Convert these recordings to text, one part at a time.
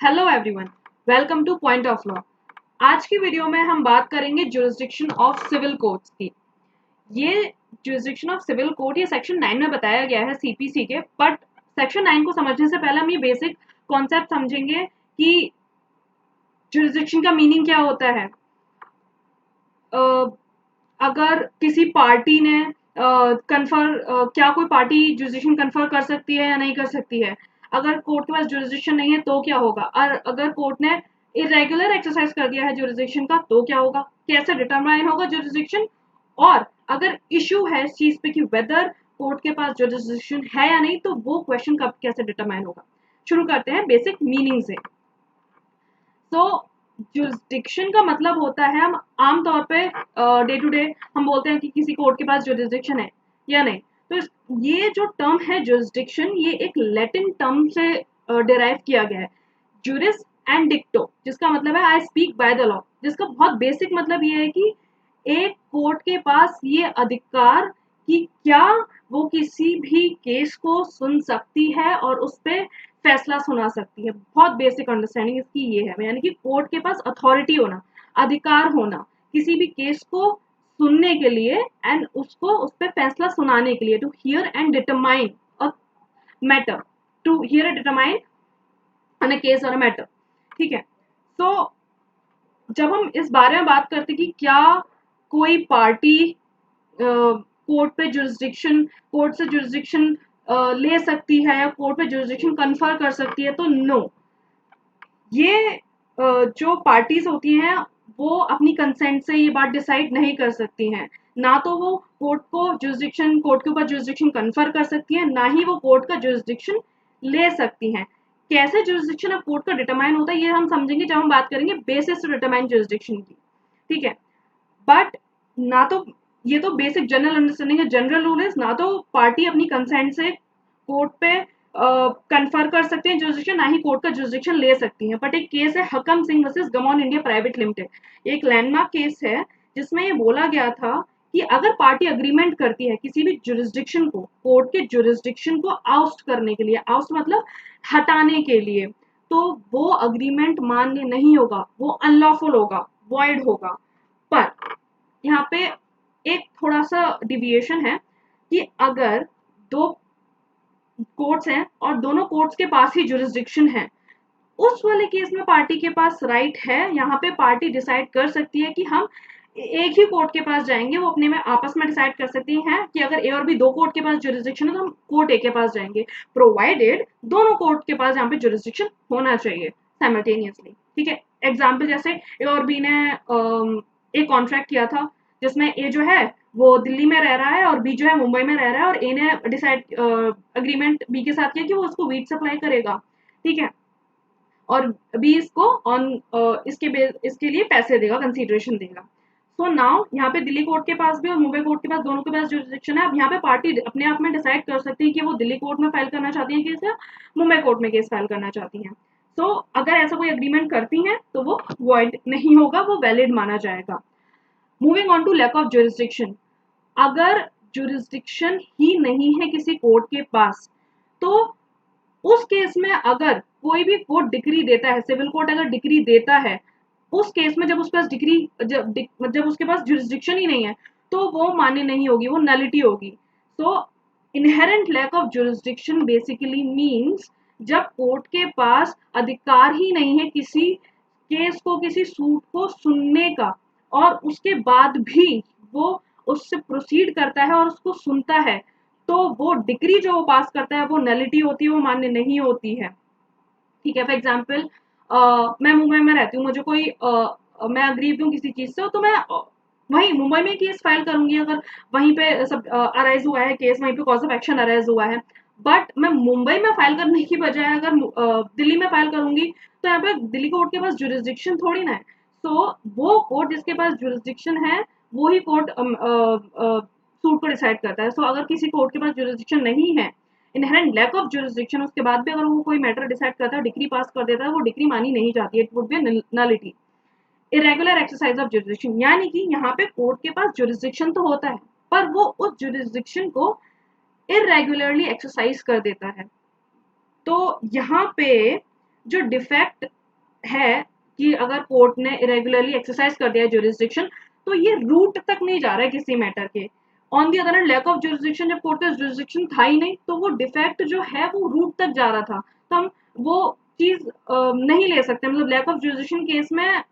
Hello everyone, welcome two point of law. आज की video में हम बात करेंगे जुरिस्डिक्शन ऑफ सिविल कोर्ट्स की। ये जुरिस्डिक्शन ऑफ सिविल कोर्ट ये सेक्शन 9 में बताया गया है सीपीसी के, बट सेक्शन 9 को समझने से पहले हम ये बेसिक कॉन्सेप्ट समझेंगे कि जुरिस्डिक्शन का मीनिंग क्या होता है। अगर किसी पार्टी ने क्या कोई पार्टी जुरिस्डिक्शन कन्फर कर सकती है या नहीं कर सकती है। अगर कोर्ट के पास जुरिस्डिक्शन नहीं है तो क्या होगा, और अगर कोर्ट ने इरेगुलर एक्सरसाइज कर दिया है जुरिस्डिक्शन का तो क्या होगा, कैसे डिटरमाइन होगा जुरिस्डिक्शन, और अगर इशू है इस चीज पे कि वेदर कोर्ट के पास जुरिस्डिक्शन है या नहीं तो वो क्वेश्चन कब कैसे डिटरमाइन होगा। शुरू करते हैं बेसिक मीनिंग से। तो जुरिस्डिक्शन का मतलब होता है, हम आमतौर पे डे टू डे हम बोलते हैं कि किसी कोर्ट के पास जुरिस्डिक्शन है या नहीं। तो ये जो टर्म है जुरिस्डिक्शन, ये एक लैटिन टर्म से डिराइव किया गया है, जुरिस एंड डिक्टो, जिसका मतलब है I speak by the law. जिसका बहुत बेसिक मतलब ये है कि एक कोर्ट के पास ये अधिकार कि क्या वो किसी भी केस को सुन सकती है और उस पर फैसला सुना सकती है। बहुत बेसिक अंडरस्टैंडिंग इसकी ये है, यानी कि कोर्ट के पास अथॉरिटी होना, अधिकार होना किसी भी केस को सुनने के लिए एंड उसको उस पर फैसला सुनाने के लिए, to hear and determine a matter, to hear and determine on a case और अ मैटर। ठीक है। तो जब हम इस बारे में बात करते कि क्या कोई पार्टी कोर्ट पे जुरिस्डिक्शन, कोर्ट से जुरिस्डिक्शन ले सकती है या कोर्ट पे जुरिस्डिक्शन कन्फर कर सकती है, तो नो। ये जो पार्टीज होती हैं वो अपनी कंसेंट से ये बात डिसाइड नहीं कर सकती हैं। ना तो वो कोर्ट को जुरिस्डिक्शन, कोर्ट के ऊपर जुरिस्डिक्शन कन्फर कर सकती हैं, ना ही वो कोर्ट का जुरिस्डिक्शन ले सकती हैं। कैसे जुरिस्डिक्शन ऑफ कोर्ट का डिटरमाइन होता है ये हम समझेंगे जब हम बात करेंगे बेसिस टू डिटरमाइन जुरिस्डिक्शन की। ठीक है। बट ना तो ये तो बेसिक जनरल अंडरस्टैंडिंग है, जनरल रूल इज ना तो पार्टी अपनी कंसेंट से कोर्ट पे कन्फर कर सकते हैं जुरिस्डिक्शन, ना ही कोर्ट का जुरिस्डिक्शन ले सकती हैं। बट एक केस है Hakam Singh versus Gammon India private limited. एक लैंडमार्क केस है जिसमें ये बोला गया था कि अगर पार्टी अग्रीमेंट करती है किसी भी जुरिस्डिक्शन को, कोर्ट के जुरिस्डिक्शन को आउस्ट करने के लिए, आउस्ट मतलब हटाने के लिए, तो वो अग्रीमेंट मान्य नहीं होगा, वो अनलॉफुल होगा, वॉइड होगा। पर यहाँ पे एक थोड़ा सा डिविएशन है कि अगर दो कोर्ट्स हैं और दोनों कोर्ट्स के पास ही जुरिस्डिक्शन है, उस वाले केस में पार्टी के पास राइट है, यहाँ पे पार्टी डिसाइड कर सकती है कि हम एक ही कोर्ट के पास जाएंगे। वो अपने में आपस में डिसाइड कर सकती हैं कि अगर ए और बी दो कोर्ट के पास जुरिस्डिक्शन है तो हम कोर्ट ए के पास जाएंगे, प्रोवाइडेड दोनों कोर्ट के पास यहाँ पे जुरिस्डिक्शन होना चाहिए साइमल्टेनियसली। ठीक है। एग्जाम्पल जैसे ए और बी ने एक कॉन्ट्रैक्ट किया था जिसमें ए जो है वो दिल्ली में रह रहा है और बी जो है मुंबई में रह रहा है, और ए ने डिसाइड अग्रीमेंट बी के साथ किया कि वो उसको वीट सप्लाई करेगा। ठीक है। और बी इसको ऑन इसके लिए पैसे देगा, कंसीडरेशन देगा। सो नाउ यहाँ पे दिल्ली कोर्ट के पास भी और मुंबई कोर्ट के पास, दोनों के पास जुरिस्डिक्शन है। अब यहाँ पे पार्टी अपने आप में डिसाइड कर सकती है कि वो दिल्ली कोर्ट में फाइल करना चाहती है केस या मुंबई कोर्ट में केस फाइल करना चाहती हैं। सो अगर ऐसा कोई अग्रीमेंट करती हैं तो वो वॉइड नहीं होगा, वो वैलिड माना जाएगा। Moving on to lack of jurisdiction. अगर जुरिस्डिक्शन ही नहीं है किसी कोर्ट के पास, तो उस केस में अगर कोई भी कोर्ट डिग्री देता है, सिविल कोर्ट अगर डिग्री देता है, उस केस में जब उसके पास डिग्री, जब उसके पास जुरिस्डिक्शन ही नहीं है तो वो मान्य नहीं होगी, वो नलिटी होगी। So inherent lack of jurisdiction basically means जब कोर्ट के पास अधिकार ही नहीं है किसी केस को, किसी सूट को सुनने का, और उसके बाद भी वो उससे प्रोसीड करता है और उसको सुनता है, तो वो डिग्री जो वो पास करता है वो नलिटी होती है, वो मान्य नहीं होती है। ठीक है। फॉर एग्जाम्पल मैं मुंबई में रहती हूँ, मुझे कोई मैं अग्रीव हूँ किसी चीज से, तो मैं वहीं मुंबई में केस फाइल करूंगी अगर वहीं पे सब अराइज हुआ है केस, वहीं पे कॉज ऑफ एक्शन अराइज हुआ है। बट मैं मुंबई में फाइल करने की बजाय अगर दिल्ली में फाइल करूंगी तो यहाँ पे दिल्ली कोर्ट के पास जुरिस्डिक्शन थोड़ी ना है। सो वो कोर्ट जिसके पास जुरिस्डिक्शन है वो ही कोर्ट सूट को डिसाइड करता है। सो अगर किसी कोर्ट के पास जुरिस्डिक्शन नहीं है, इनहेरेंट लैक ऑफ जुरिस्डिक्शन, उसके बाद भी अगर वो कोई मैटर डिसाइड करता है, डिग्री पास कर देता है, वो डिग्री मानी नहीं जाती है, it would be nullity. Irregular exercise of jurisdiction, यानी कि यहाँ पे कोर्ट के पास जुरिस्डिक्शन तो होता है पर वो उस जुरिस्डिक्शन को इरेगुलरली एक्सरसाइज कर देता है। तो यहाँ पे जो डिफेक्ट है कि अगर कोर्ट ने इरेगुलरली एक्सरसाइज कर दिया जुरिस्डिक्शन, तो ये रूट तक नहीं जा रहा है किसी मैटर के। On the other hand lack of jurisdiction, जब कोर्ट का जुरिस्डिक्शन था ही नहीं, तो वो डिफेक्ट जो है वो रूट तक जा रहा था, तो हम वो चीज नहीं ले सकते। मतलब लैक ऑफ जुरिस्डिक्शन केस में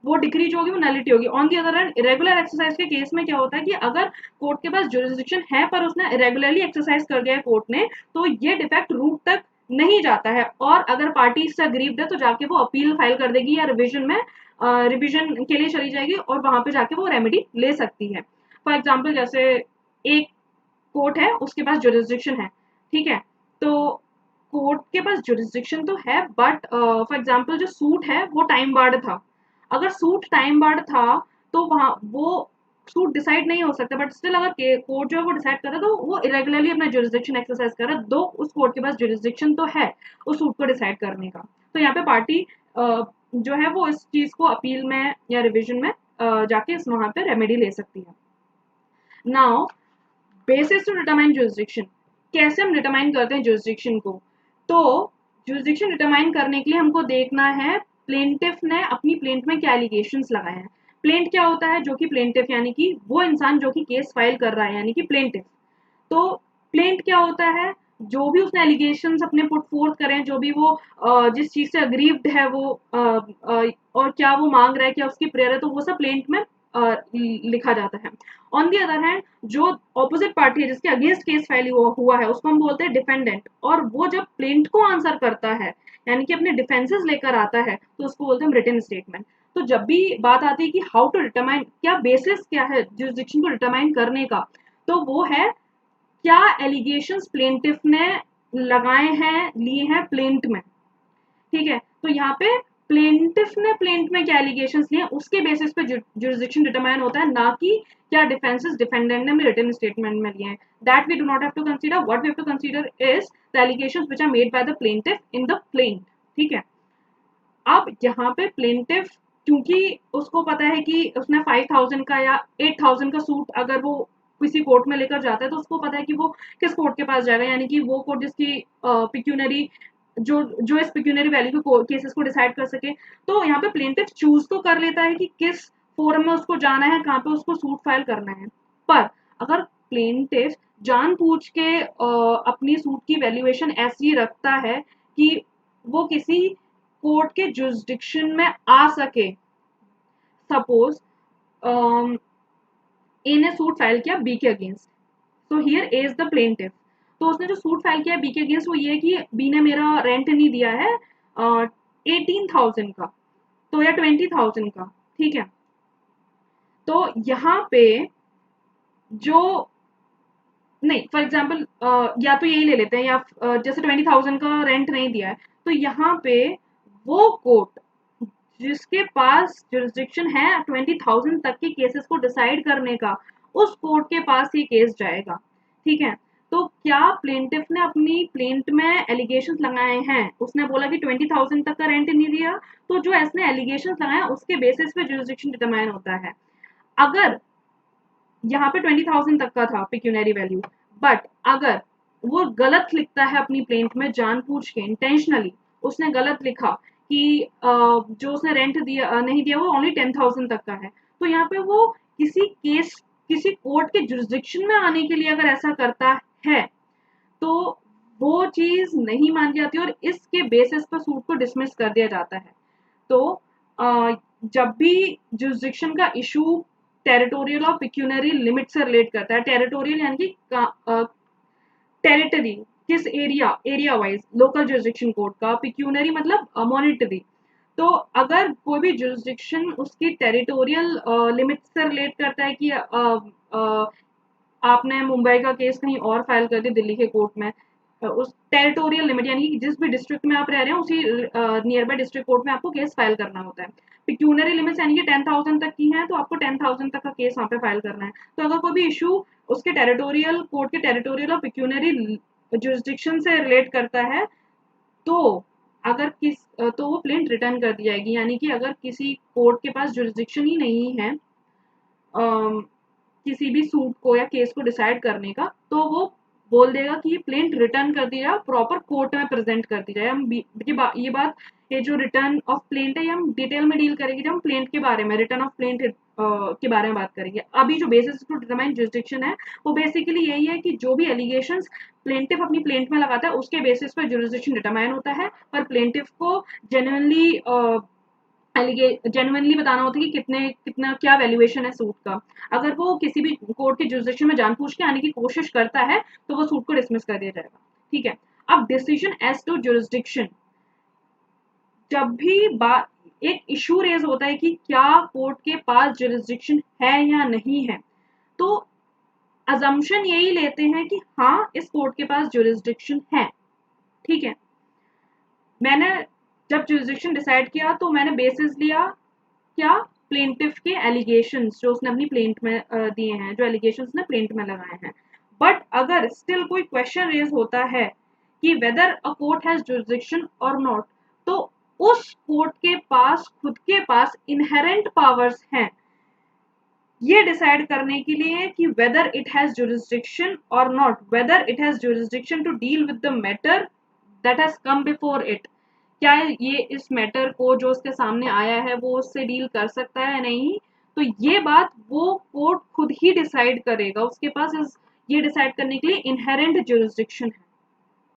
वो डिग्री जो होगी वो नलिटी होगी। On the other hand irregular exercise के केस में क्या होता है कि अगर कोर्ट के पास जुरिस्डिक्शन है पर उसने इरेगुलरली एक्सरसाइज कर दिया है कोर्ट ने, तो ये डिफेक्ट रूट तक नहीं जाता है, और अगर पार्टी इससे अग्रीव्ड है तो जाके वो अपील फाइल कर देगी या रिविजन में रिविजन के लिए चली जाएगी और वहां पे जाके वो रेमेडी ले सकती है। फॉर एग्जाम्पल जैसे एक कोर्ट है, उसके पास जुरिस्डिक्शन है, ठीक है, तो कोर्ट के पास जुरिस्डिक्शन तो है, बट फॉर एग्जाम्पल जो सूट है वो टाइम बार्ड था। अगर सूट टाइम बार्ड था तो वहां वो सूट डिसाइड नहीं हो सकता, बट स्टिल अगर कोर्ट जो है वो डिसाइड कर रहा है तो वो इरेगुलरली अपना जुरिस्डिक्शन एक्सरसाइज कर रहा है, दो उस कोर्ट के पास जुरिस्डिक्शन तो है उस सूट को डिसाइड करने का। तो यहाँ पे पार्टी जो है वो इस चीज को अपील में या रिविजन में जाके इस वहां पे रेमेडी ले सकती है। Now basis to determine jurisdiction, कैसे हम डिटरमाइन करते हैं जुरिस्डिक्शन को? तो जुरिस्डिक्शन डिटरमाइन करने के लिए हमको देखना है प्लेंटिफ ने अपनी प्लेंट में क्या एलिगेशंस लगाए हैं। प्लेंट क्या होता है? जो कि प्लेंटिफ यानी कि वो इंसान जो कि केस फाइल कर रहा है, यानी कि प्लेंटिफ। तो प्लेंट क्या होता है? जो भी उसने एलिगेशंस अपने पुट फोर्थ करें, जो भी वो जिस चीज से अग्रीव्ड है वो और क्या वो मांग रहा है, क्या उसकी प्रेयर है, तो वो सब प्लेंट में लिखा जाता है। ऑन दी अदर हैंड जो ऑपोजिट पार्टी है जिसके अगेंस्ट केस फाइल हुआ है उसको हम बोलते हैं डिफेंडेंट, और वो जब प्लेंट को आंसर करता है यानी कि अपने डिफेंसेस लेकर आता है तो उसको बोलते हैं रिटन स्टेटमेंट। तो जब भी बात आती है कि हाउ टू डिटरमाइन, क्या बेसिस क्या है जुरिस्डिक्शन को डिटरमाइन करने का, तो वो है क्या एलिगेशंस प्लेंटिफ ने लगाए हैं, लिए हैं प्लेंट में, ठीक है। तो यहाँ पे प्लेंटिफ ने प्लेंट में क्या एलिगेशंस लिए उसके बेसिस पे जुरिस्डिक्शन डिटरमाइन होता है, ना कि क्या डिफेंसेस डिफेंडेंट ने रिटन स्टेटमेंट में लिए हैं। That we do not have to consider, what we have to consider is the allegations which are made by the plaintiff in the plaint, ठीक है। अब यहाँ पे प्लेंटिफ, क्योंकि उसको पता है कि उसने 5000 का या 8000 का सूट अगर वो किसी कोर्ट में लेकर जाता है तो उसको पता है कि वो किस कोर्ट के पास जाएगा, यानी कि वो कोर्ट जिसकी पिक्यूनरी जो जो इस पिक्यूनरी वैल्यू के केसेस को डिसाइड कर सके। तो यहाँ पे प्लेंटिफ चूज तो कर लेता है कि किस फोरम में उसको जाना है, कहाँ पे उसको सूट फाइल करना है। पर अगर प्लेंटिफ जानबूझ के अपनी सूट की वैल्यूएशन ऐसी रखता है कि वो किसी कोर्ट के जुरिस्डिक्शन में आ सके, सपोज ए ने सूट फाइल किया बी के against, so here A is the plaintiff. तो उसने जो सूट फाइल किया बी के अगेंस्ट वो ये है कि बी ने मेरा रेंट नहीं दिया है 18,000 का, तो या 20,000 का, ठीक है। तो यहाँ पे जो नहीं, फॉर एग्जाम्पल या तो यही ले लेते हैं, या जैसे 20,000 का रेंट नहीं दिया है, तो यहाँ पे वो कोर्ट जिसके पास जुरिस्डिक्शन है 20,000 तक के केसेस को डिसाइड करने का, उस कोर्ट के पास ये केस जाएगा, ठीक है। तो क्या प्लेंटिफ ने अपनी प्लेंट में एलिगेशंस लगाए हैं, उसने बोला कि 20,000 तक का रेंट नहीं दिया, तो जो इसने एलिगेशंस लगाए उसके बेसिस पे जुरिस्डिक्शन डिटरमाइन होता है। अगर यहाँ पे 20,000 तक का था पिक्यूनरी वैल्यू, बट अगर वो गलत लिखता है अपनी प्लेंट में जानबूझ के इंटेंशनली, उसने गलत लिखा कि जो उसने रेंट दिया नहीं दिया वो ओनली 10,000 तक का है, तो यहाँ पे वो किसी कोर्ट के जुरिस्डिक्शन में आने के लिए अगर ऐसा करता है तो वो चीज नहीं मानी जाती और इसके बेसिस पर सूट को डिसमिस कर दिया जाता है। तो जब भी जुरिस्डिक्शन का इशू टेरिटोरियल और पिक्यूनरी लिमिट से रिलेट करता है, टेरिटोरियल यानी कि टेरिटरी किस area wise local jurisdiction court का, पिक्यूनरी मतलब मॉनिटरी। तो अगर कोई भी जुरिस्डिक्शन उसकी टेरिटोरियल लिमिट से रिलेट करता है कि आपने मुंबई का केस कहीं और फाइल कर दिया दिल्ली के कोर्ट में, उस टेरिटोरियल लिमिट यानी कि जिस भी डिस्ट्रिक्ट में आप रह रहे हैं उसी नियर बाय डिस्ट्रिक्ट कोर्ट में आपको केस फाइल करना होता है। पिक्यूनरी लिमिट्स यानी कि 10,000 तक की है तो आपको 10,000 तक का केस वहाँ पे फाइल करना है। तो अगर कोई भी इशू उसके टेरिटोरियल कोर्ट के टेरिटोरियल और पिक्यूनरी जुरिस्डिक्शन से रिलेट करता है तो अगर तो वो प्लेंट रिटर्न कर दी जाएगी, यानी कि अगर किसी कोर्ट के पास जुरिस्डिक्शन ही नहीं है किसी भी सूट को या केस को डिसाइड करने का, तो वो बोल देगा कि ये प्लेंट रिटर्न कर दी जाए, प्रॉपर कोर्ट में प्रेजेंट कर दी जाए। हम ये बात, ये जो रिटर्न ऑफ प्लेंट है, ये हम डिटेल में डील करेंगे जब हम प्लेंट के बारे में, रिटर्न ऑफ प्लेंट के बारे में बात करेंगे। अभी जो बेसिस टू डिटरमाइन जुरिस्डिक्शन है वो बेसिकली यही है कि जो भी एलिगेशंस प्लेंटिफ अपनी प्लेंट में लगाता है उसके बेसिस पर जुरिस्डिक्शन डिटरमाइन होता है, पर प्लेंटिफ को जेन्युइनली जेन्युइनली बताना होता है कि कितना क्या वैल्यूएशन है सूट का। अगर वो किसी भी कोर्ट के जुरिस्डिक्शन में जानबूझ के आने की कोशिश करता है तो वो सूट को डिसमिस कर दिया जाएगा। ठीक है, अब डिसीजन एज टू जुरिस्डिक्शन, जब भी एक इशू रेज होता है कि क्या कोर्ट के पास जुरिस्डिक्शन है या नहीं है, तो अजम्पशन यही लेते हैं कि हाँ इस कोर्ट के पास जुरिस्डिक्शन है। ठीक है, मैंने जब जुरिस्डिक्शन डिसाइड किया तो मैंने बेसिस लिया क्या, प्लेंटिफ के एलिगेशंस जो उसने अपनी प्लेंट में दिए हैं, जो एलिगेशंस ने प्लेंट में लगाए हैं। बट अगर स्टिल कोई क्वेश्चन रेज होता है कि weather a court has jurisdiction और नॉट, तो उस कोर्ट के पास खुद के पास इनहेरेंट पावर्स हैं ये डिसाइड करने के लिए कि वेदर इट हैज जुरिस्डिक्शन और not, whether it has jurisdiction to deal with the matter that has come before it, क्या ये इस मैटर को जो उसके सामने आया है वो उससे डील कर सकता है नहीं। तो ये बात वो कोर्ट खुद ही डिसाइड करेगा, उसके पास ये डिसाइड करने के लिए इनहेरेंट जुरिस्डिक्शन है।